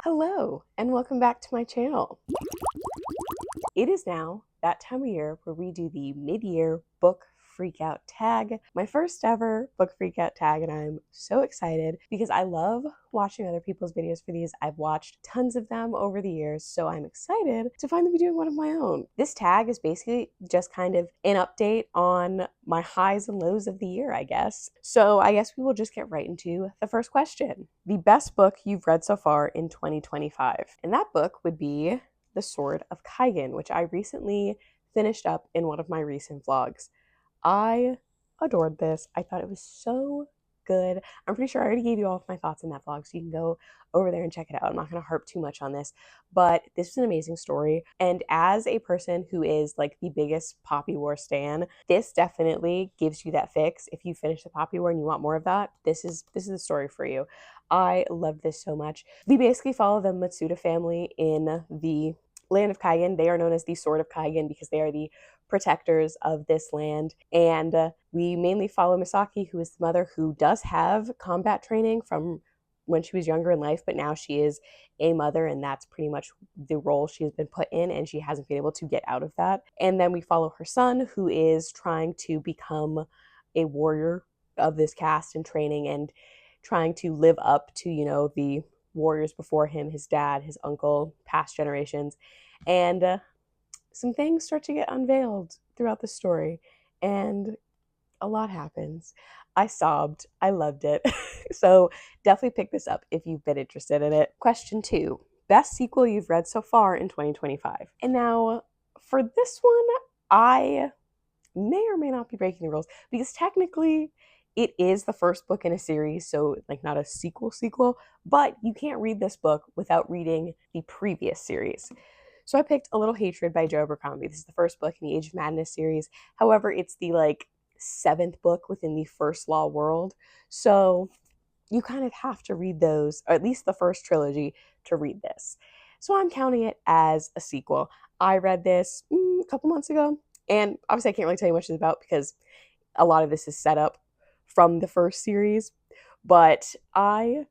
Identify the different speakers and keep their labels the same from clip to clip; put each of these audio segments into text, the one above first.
Speaker 1: Hello, and welcome back to my channel. It is now that time of year where we do the mid-year book freakout tag, my first ever book freakout tag, and I'm so excited because I love watching other people's videos for these. I've watched tons of them over the years, so I'm excited to finally be doing one of my own. This tag is basically just kind of an update on my highs and lows of the year, I guess. So I guess we will just get right into the first question. The best book you've read so far in 2025. And that book would be The Sword of Kaigen, which I recently finished up in one of my recent vlogs. I adored this. I thought it was so good. I'm pretty sure I already gave you all of my thoughts in that vlog, so you can go over there and check it out. I'm not going to harp too much on this, but this is an amazing story. And as a person who is like the biggest Poppy War stan, this definitely gives you that fix. If you finish the Poppy War and you want more of that, this is the story for you. I loved this so much. We basically follow the Matsuda family in the land of Kaigen. They are known as the Sword of Kaigen because they are the protectors of this land. And we mainly follow Misaki, who is the mother who does have combat training from when she was younger in life, but now she is a mother, and that's pretty much the role she has been put in, and she hasn't been able to get out of that. And then we follow her son, who is trying to become a warrior of this caste and training and trying to live up to, the warriors before him, his dad, his uncle, past generations. And some things start to get unveiled throughout the story, and a lot happens. I sobbed. I loved it. So definitely pick this up if you've been interested in it. Question 2. Best sequel you've read so far in 2025. And now for this one, I may or may not be breaking the rules because technically it is the first book in a series, so like not a sequel, but you can't read this book without reading the previous series. So I picked A Little Hatred by Joe Abercrombie. This is the first book in the Age of Madness series. However, it's the seventh book within the First Law world. So you kind of have to read those, or at least the first trilogy, to read this. So I'm counting it as a sequel. I read this a couple months ago, and obviously I can't really tell you much about because a lot of this is set up from the first series. But I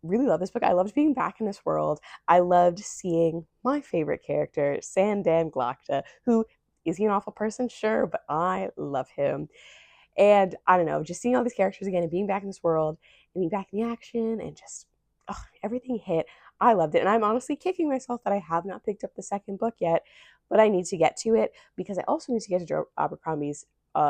Speaker 1: really love this book. I loved being back in this world. I loved seeing my favorite character, Sandan Glokta, who is he an awful person? Sure, but I love him. And I don't know, just seeing all these characters again and being back in this world and being back in the action and just everything hit. I loved it. And I'm honestly kicking myself that I have not picked up the second book yet, but I need to get to it because I also need to get to Joe Abercrombie's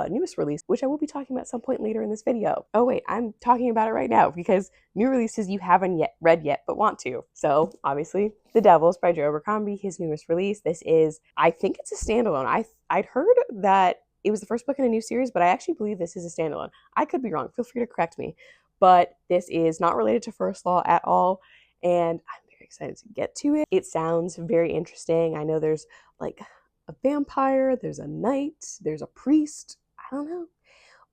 Speaker 1: newest release, which I will be talking about at some point later in this video. Oh wait, I'm talking about it right now because new releases you haven't yet read yet but want to. So obviously, The Devils by Joe Abercrombie, his newest release. This is, I think it's a standalone. I'd heard that it was the first book in a new series, but I actually believe this is a standalone. I could be wrong. Feel free to correct me. But this is not related to First Law at all, and I'm very excited to get to it. It sounds very interesting. I know there's like a vampire, there's a knight, there's a priest. I don't know,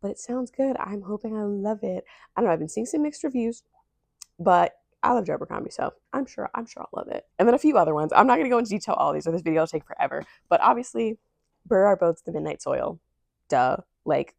Speaker 1: but it sounds good. I'm hoping I love it. I don't know. I've been seeing some mixed reviews, but I love Joe Abercrombie, so I'm sure I'll love it. And then a few other ones. I'm not going to go into detail all these, or this video will take forever. But obviously, Burr Our Boats, The Midnight Soil. Duh. Like,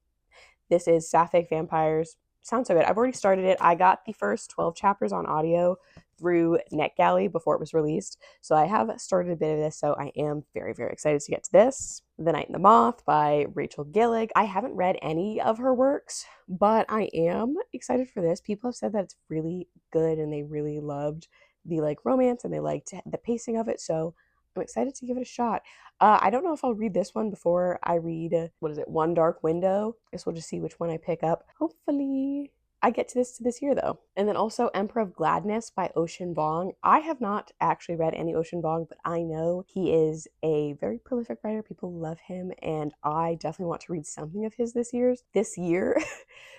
Speaker 1: this is Sapphic Vampires. Sounds so good. I've already started it. I got the first 12 chapters on audio through NetGalley before it was released. So I have started a bit of this, so I am very, very excited to get to this. The Night and the Moth by Rachel Gillig. I haven't read any of her works, but I am excited for this. People have said that it's really good and they really loved the romance and they liked the pacing of it, so I'm excited to give it a shot. I don't know if I'll read this one before I read, what is it, One Dark Window. I guess we'll just see which one I pick up. Hopefully I get to this year, though. And then also Emperor of Gladness by Ocean Vuong. I have not actually read any Ocean Vuong, but I know he is a very prolific writer. People love him, and I definitely want to read something of his this year.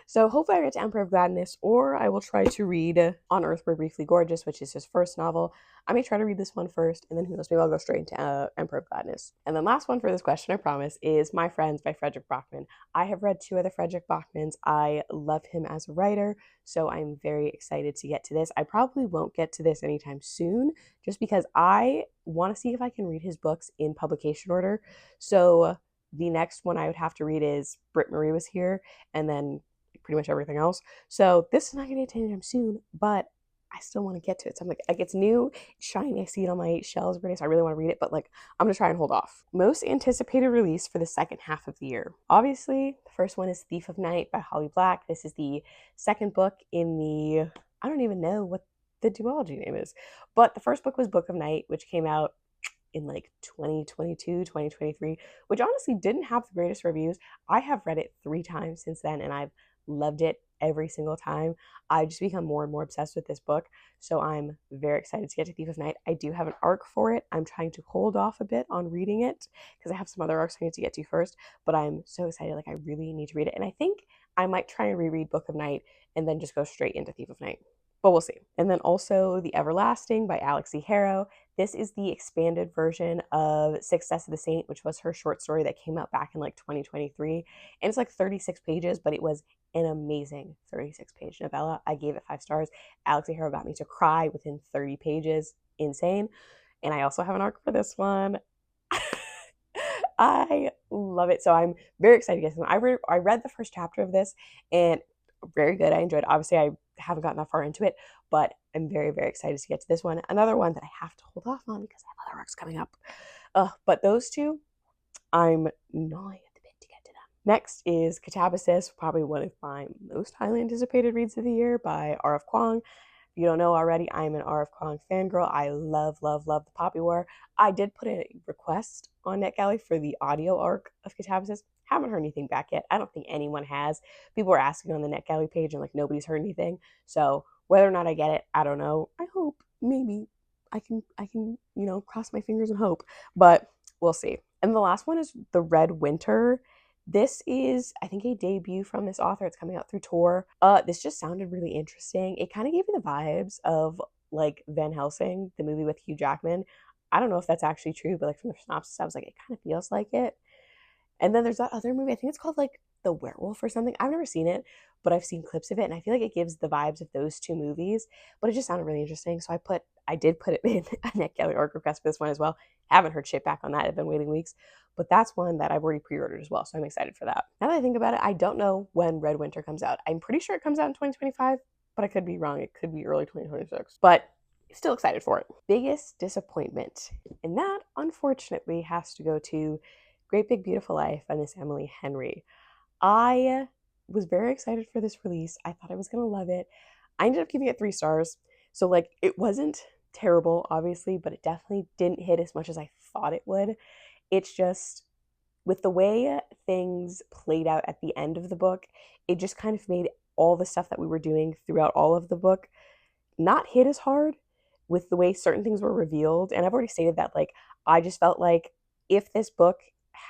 Speaker 1: So hopefully I get to Emperor of Gladness, or I will try to read On Earth We're Briefly Gorgeous, which is his first novel. I may try to read this one first, and then who knows, maybe I'll go straight into Emperor of Gladness. And then last one for this question, I promise, is My Friends by Frederick Bachman. I have read 2 other Frederick Bachmans. I love him as a writer, so I'm very excited to get to this. I probably won't get to this anytime soon, just because I want to see if I can read his books in publication order. So the next one I would have to read is Britt Marie Was Here, and then pretty much everything else. So this is not going to get to anytime soon, but I still want to get to it. So I'm like it's new, it's shiny. I see it on my shelves every day, so I really want to read it. But like, I'm gonna try and hold off. Most anticipated release for the second half of the year. Obviously, the first one is Thief of Night by Holly Black. This is the second book in the, I don't even know what the duology name is, but the first book was Book of Night, which came out in like 2022, 2023, which honestly didn't have the greatest reviews. I have read it 3 times since then and I've loved it every single time. I've just become more and more obsessed with this book. So I'm very excited to get to Thief of Night. I do have an arc for it. I'm trying to hold off a bit on reading it because I have some other arcs I need to get to first, but I'm so excited. Like, I really need to read it. And I think I might try and reread Book of Night and then just go straight into Thief of Night. But we'll see. And then also The Everlasting by Alex E. Harrow. This is the expanded version of Success of the Saint, which was her short story that came out back in like 2023. And it's like 36 pages, but it was an amazing 36-page novella. I gave it 5 stars. Alex E. Harrow got me to cry within 30 pages. Insane. And I also have an arc for this one. I love it. So I'm very excited to get this one. I read the first chapter of this and very good. I enjoyed it. Obviously, I haven't gotten that far into it, but I'm very, very excited to get to this one. Another one that I have to hold off on because I have other arcs coming up. But those two, I'm gnawing at the bit to get to them. Next is Catabasis, probably one of my most highly anticipated reads of the year by R.F. Kuang. If you don't know already, I'm an R.F. Kuang fangirl. I love, love, love the Poppy War. I did put a request on NetGalley for the audio arc of Catabasis. Haven't heard anything back yet. I don't think anyone has. People were asking on the NetGalley page and like nobody's heard anything. So whether or not I get it, I don't know. I hope maybe I can cross my fingers and hope, but we'll see. And the last one is The Red Winter. This is, I think, a debut from this author. It's coming out through Tor. This just sounded really interesting. It kind of gave me the vibes of like Van Helsing, the movie with Hugh Jackman. I don't know if that's actually true, but like from the synopsis, I was like, it kind of feels like it. And then there's that other movie, I think it's called like The Werewolf or something. I've never seen it, but I've seen clips of it, and I feel like it gives the vibes of those 2 movies. But it just sounded really interesting, so I did put it in a NetGalley arc request for this one as well. Haven't heard shit back on that. I've been waiting weeks, but that's one that I've already pre-ordered as well, so I'm excited for that. Now that I think about it, I don't know when Red Winter comes out. I'm pretty sure it comes out in 2025, but I could be wrong. It could be early 2026, but still excited for it. Biggest disappointment, and that unfortunately has to go to Great Big Beautiful Life by Miss Emily Henry. I was very excited for this release. I thought I was going to love it. I ended up giving it 3 stars. So like, it wasn't terrible, obviously, but it definitely didn't hit as much as I thought it would. It's just, with the way things played out at the end of the book, it just kind of made all the stuff that we were doing throughout all of the book not hit as hard with the way certain things were revealed. And I've already stated that, like, I just felt like if this book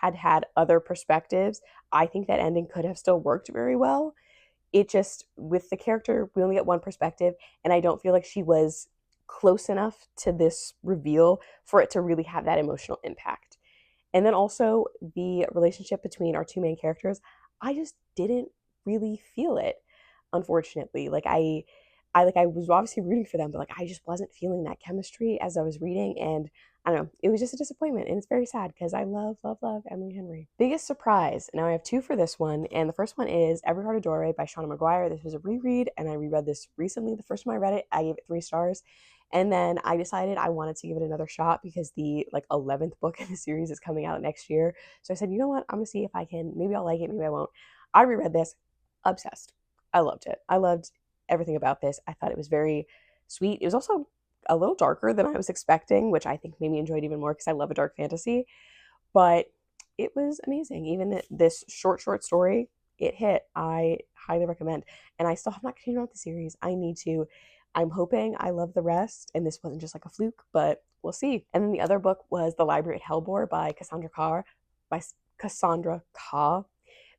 Speaker 1: had had other perspectives, I think that ending could have still worked very well. It just, with the character, we only get one perspective, and I don't feel like she was close enough to this reveal for it to really have that emotional impact. And then also the relationship between our 2 main characters, I just didn't really feel it, unfortunately. Like, I was obviously rooting for them, but like, I just wasn't feeling that chemistry as I was reading, and I don't know, it was just a disappointment, and it's very sad because I love, love, love Emily Henry. Biggest surprise. Now I have 2 for this one, and the first one is Every Heart a Doorway by Shauna Maguire. This was a reread, and I reread this recently. The first time I read it, I gave it 3 stars, and then I decided I wanted to give it another shot because the like 11th book in the series is coming out next year. So I said, you know what, I'm gonna see if I can, maybe I'll like it, maybe I won't. I reread this, obsessed. I loved it. I loved everything about this. I thought it was very sweet. It was also a little darker than I was expecting, which I think made me enjoy it even more because I love a dark fantasy. But it was amazing. Even this short story, it hit. I highly recommend. And I still have not continued on with the series. I need to. I'm hoping I love the rest, and this wasn't just like a fluke, but we'll see. And then the other book was The Library at Hellbore by Cassandra Khaw.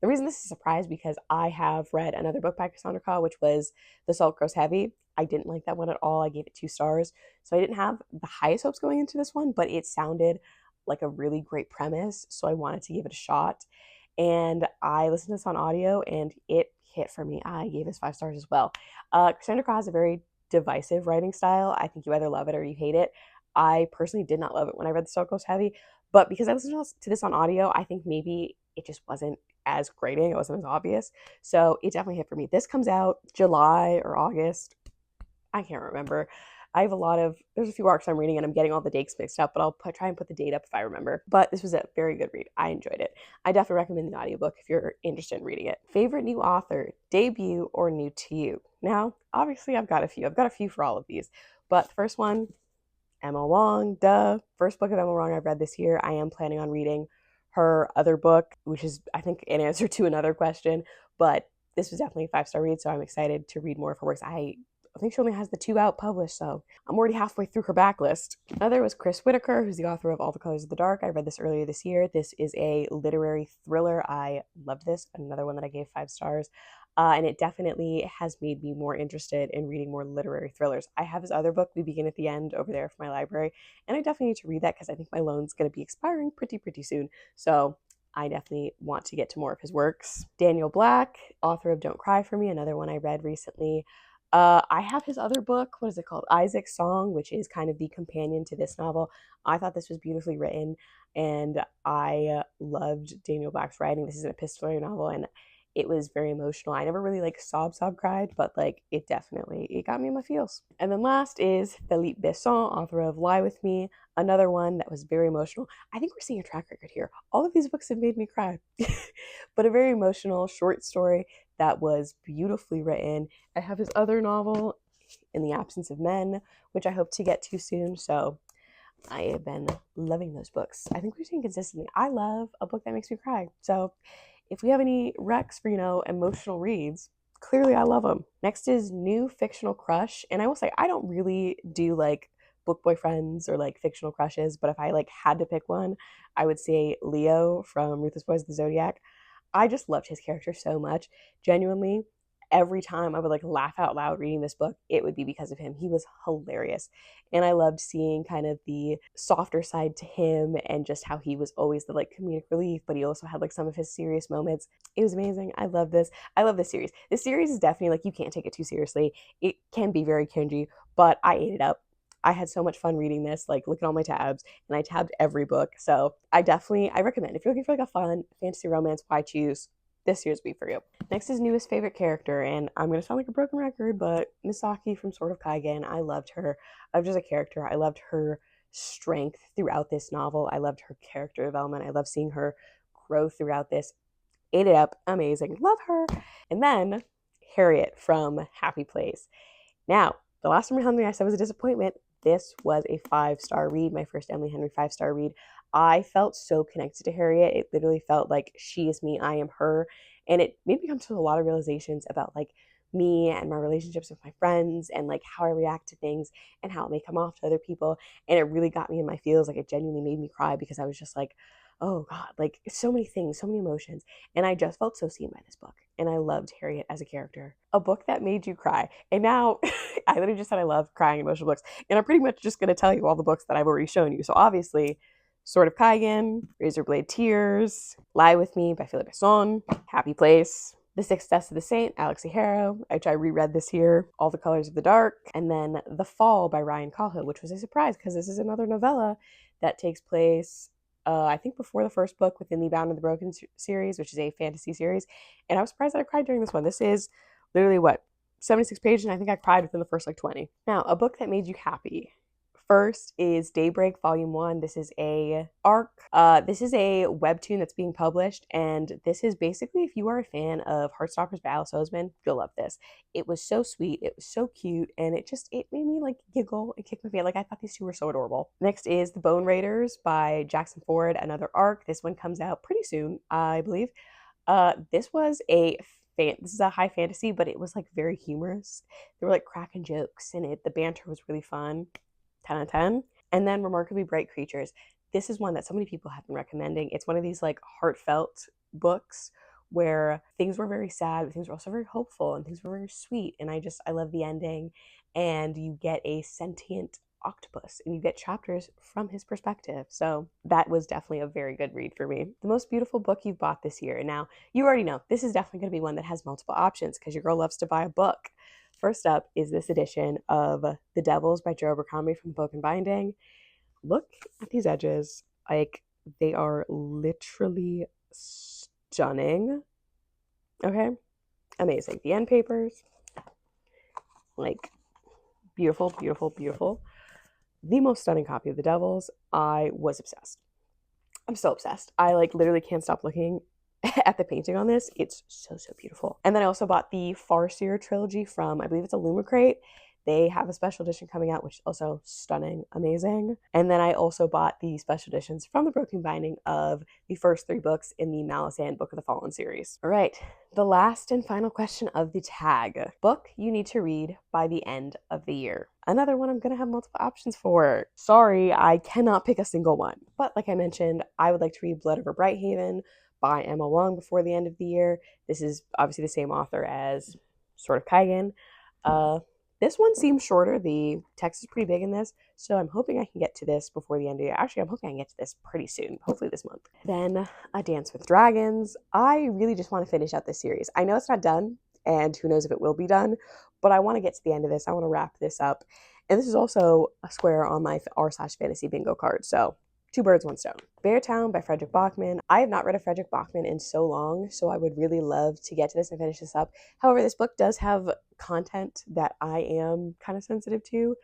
Speaker 1: The reason this is a surprise because I have read another book by Cassandra Khaw, which was The Salt Grows Heavy. I didn't like that one at all. I gave it 2 stars. So I didn't have the highest hopes going into this one, but it sounded like a really great premise. So I wanted to give it a shot. And I listened to this on audio and it hit for me. I gave this 5 stars as well. Cassandra Khaw has a very divisive writing style. I think you either love it or you hate it. I personally did not love it when I read The Salt Grows Heavy, but because I listened to this on audio, I think maybe it just wasn't as grating. It wasn't as obvious. So it definitely hit for me. This comes out July or August. I can't remember. I have there's a few arcs I'm reading and I'm getting all the dates mixed up, but try and put the date up if I remember. But this was a very good read. I enjoyed it. I definitely recommend the audiobook if you're interested in reading it. Favorite new author, debut, or new to you? Now, obviously, I've got a few. I've got a few for all of these. But the first one, Emma Wong, duh. First book of Emma Wong I've read this year. I am planning on reading her other book, which is, I think, an answer to another question. But this was definitely a 5-star read, so I'm excited to read more of her works. I think she only has the 2 out published, so I'm already halfway through her backlist. Another was Chris Whitaker, who's the author of All the Colors of the Dark. I read this earlier this year. This is a literary thriller. I loved this. Another one that I gave 5 stars. And it definitely has made me more interested in reading more literary thrillers. I have his other book, We Begin at the End, over there for my library, and I definitely need to read that because I think my loan's going to be expiring pretty soon. So I definitely want to get to more of his works. Daniel Black, author of Don't Cry for Me, another one I read recently. I have his other book, what is it called? Isaac's Song, which is kind of the companion to this novel. I thought this was beautifully written, and I loved Daniel Black's writing. This is an epistolary novel, and it was very emotional. I never really like sob cried, but like it got me in my feels. And then last is Philippe Besson, author of Lie With Me, another one that was very emotional. I think we're seeing a track record here. All of these books have made me cry, but a very emotional short story that was beautifully written. I have his other novel, In the Absence of Men, which I hope to get to soon. So I have been loving those books. I think we're seeing consistently. I love a book that makes me cry. So if we have any recs for, emotional reads, clearly I love them. Next is new fictional crush. And I will say, I don't really do like book boyfriends or like fictional crushes, but if I like had to pick one, I would say Leo from Ruthless Boys of the Zodiac. I just loved his character so much. Genuinely, every time I would like laugh out loud reading this book, it would be because of him. He was hilarious. And I loved seeing kind of the softer side to him and just how he was always the like comedic relief, but he also had like some of his serious moments. It was amazing. I love this. I love this series. This series is definitely like you can't take it too seriously. It can be very cringy, but I ate it up. I had so much fun reading this, like look at all my tabs, and I tabbed every book. So I recommend if you're looking for like a fun fantasy romance, why choose this year's be for you. Next is newest favorite character, and I'm gonna sound like a broken record, but Misaki from Sword of Kaigen. I loved her. I was just a character. I loved her strength throughout this novel. I loved her character development. I love seeing her grow throughout this. Ate it up. Amazing. Love her. And then Harriet from Happy Place. Now, the last time I said was a disappointment. This was a 5-star read, my first Emily Henry 5-star read. I felt so connected to Harriet. It literally felt like she is me, I am her. And it made me come to a lot of realizations about like me and my relationships with my friends and like how I react to things and how it may come off to other people. And it really got me in my feels. Like it genuinely made me cry because I was just like, oh God, like so many things, so many emotions. And I just felt so seen by this book. And I loved Harriet as a character. A book that made you cry. And now I literally just said I love crying emotional books. And I'm pretty much just going to tell you all the books that I've already shown you. So obviously, Sword of Kaigen, Razorblade Tears, Lie With Me by Philippe Besson, Happy Place, The Sixth Test of the Saint, Alex Haro, which I reread this year, All the Colors of the Dark, and then The Fall by Ryan Cahill, which was a surprise because this is another novella that takes place I think before the first book within the Bound and the Broken series, which is a fantasy series. And I was surprised that I cried during this one. This is literally 76 pages, and I think I cried within the first like 20. Now, a book that made you happy. First is Daybreak Volume 1. This is a arc. This is a webtoon that's being published, and this is basically if you are a fan of Heartstoppers by Alice Oseman, you'll love this. It was so sweet, it was so cute, and it made me like giggle and kick my feet. Like I thought these two were so adorable. Next is The Bone Raiders by Jackson Ford, another arc. This one comes out pretty soon, I believe. This is a high fantasy, but it was like very humorous. There were like cracking jokes in it. The banter was really fun. 10 out of 10. And then Remarkably Bright Creatures. This is one that so many people have been recommending. It's one of these like heartfelt books where things were very sad, but things were also very hopeful and things were very sweet. And I love the ending. And you get a sentient octopus and you get chapters from his perspective. So that was definitely a very good read for me. The most beautiful book you've bought this year. And now you already know this is definitely going to be one that has multiple options because your girl loves to buy a book. First up is this edition of The Devils by Joe Abercrombie from Broken Binding. Look at these edges. Like, they are literally stunning. Okay? Amazing. The end papers, like, Beautiful, beautiful, beautiful. The most stunning copy of The Devils. I was obsessed. I'm still obsessed. I like literally can't stop looking at the painting on this. It's so, so beautiful. And then I also bought the Farseer trilogy from, I believe it's a Lumicrate. They have a special edition coming out, which is also stunning, amazing. And then I also bought the special editions from the Broken Binding of the first 3 books in the Malisand Book of the Fallen series. All right, the last and final question of the tag. Book you need to read by the end of the year. Another one I'm going to have multiple options for. Sorry, I cannot pick a single one. But like I mentioned, I would like to read Blood Over Brighthaven by Emma Wong before the end of the year. This is obviously the same author as Sword of Kaigen. This one seems shorter. The text is pretty big in this, so I'm hoping I can get to this before the end of the year. Actually, I'm hoping I can get to this pretty soon, hopefully this month. Then A Dance with Dragons. I really just want to finish out this series. I know it's not done, and who knows if it will be done, but I want to get to the end of this. I want to wrap this up. And this is also a square on my r/fantasy bingo card, so 2 birds, 1 stone. Beartown by Frederick Bachman. I have not read a Frederick Bachman in so long, so I would really love to get to this and finish this up. However, this book does have content that I am kind of sensitive to.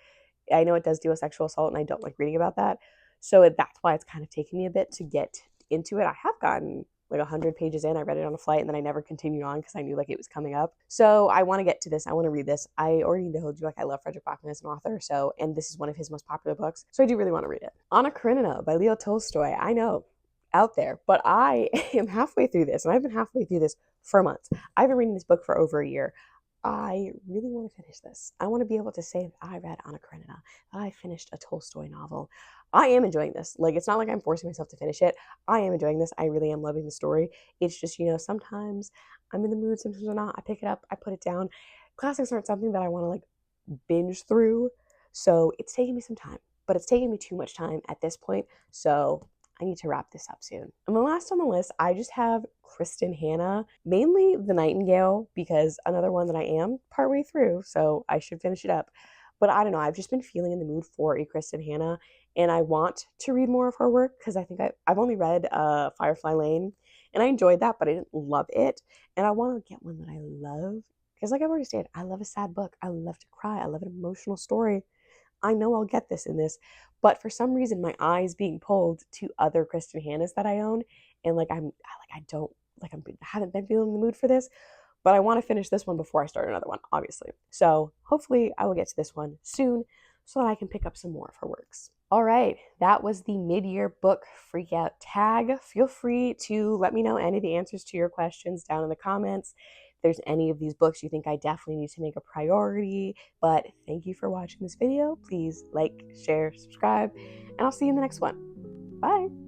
Speaker 1: I know it does do a sexual assault, and I don't like reading about that. So that's why it's kind of taken me a bit to get into it. I have gotten like 100 pages in. I read it on a flight, and then I never continued on because I knew like it was coming up. So I want to get to this. I want to read this. I already told you like I love Frederick Bachman as an author, so, and this is one of his most popular books, so I do really want to read it. Anna Karenina by Leo Tolstoy. I know, out there, but I am halfway through this, and I've been halfway through this for months. I've been reading this book for over a year. I really want to finish this. I want to be able to say that I read Anna Karenina, that I finished a Tolstoy novel. I am enjoying this. Like, it's not like I'm forcing myself to finish it. I am enjoying this. I really am loving the story. It's just, sometimes I'm in the mood, sometimes I'm not. I pick it up, I put it down. Classics aren't something that I want to like binge through. So it's taking me some time, but it's taking me too much time at this point. So I need to wrap this up soon. And the last on the list, I just have Kristen Hanna, mainly The Nightingale, because another one that I am partway through, so I should finish it up. But I don't know, I've just been feeling in the mood for a Kristen Hanna, and I want to read more of her work because I think I've only read Firefly Lane, and I enjoyed that, but I didn't love it. And I want to get one that I love, because like I've already said, I love a sad book. I love to cry. I love an emotional story. I know I'll get this in this, but for some reason my eye's being pulled to other Kristen Hannas that I own, and I haven't been feeling in the mood for this, but I want to finish this one before I start another one, obviously. So hopefully I will get to this one soon so that I can pick up some more of her works. All right, that was the mid-year book freakout tag. Feel free to let me know any of the answers to your questions down in the comments. If there's any of these books you think I definitely need to make a priority. But thank you for watching this video. Please like, share, subscribe, and I'll see you in the next one. Bye.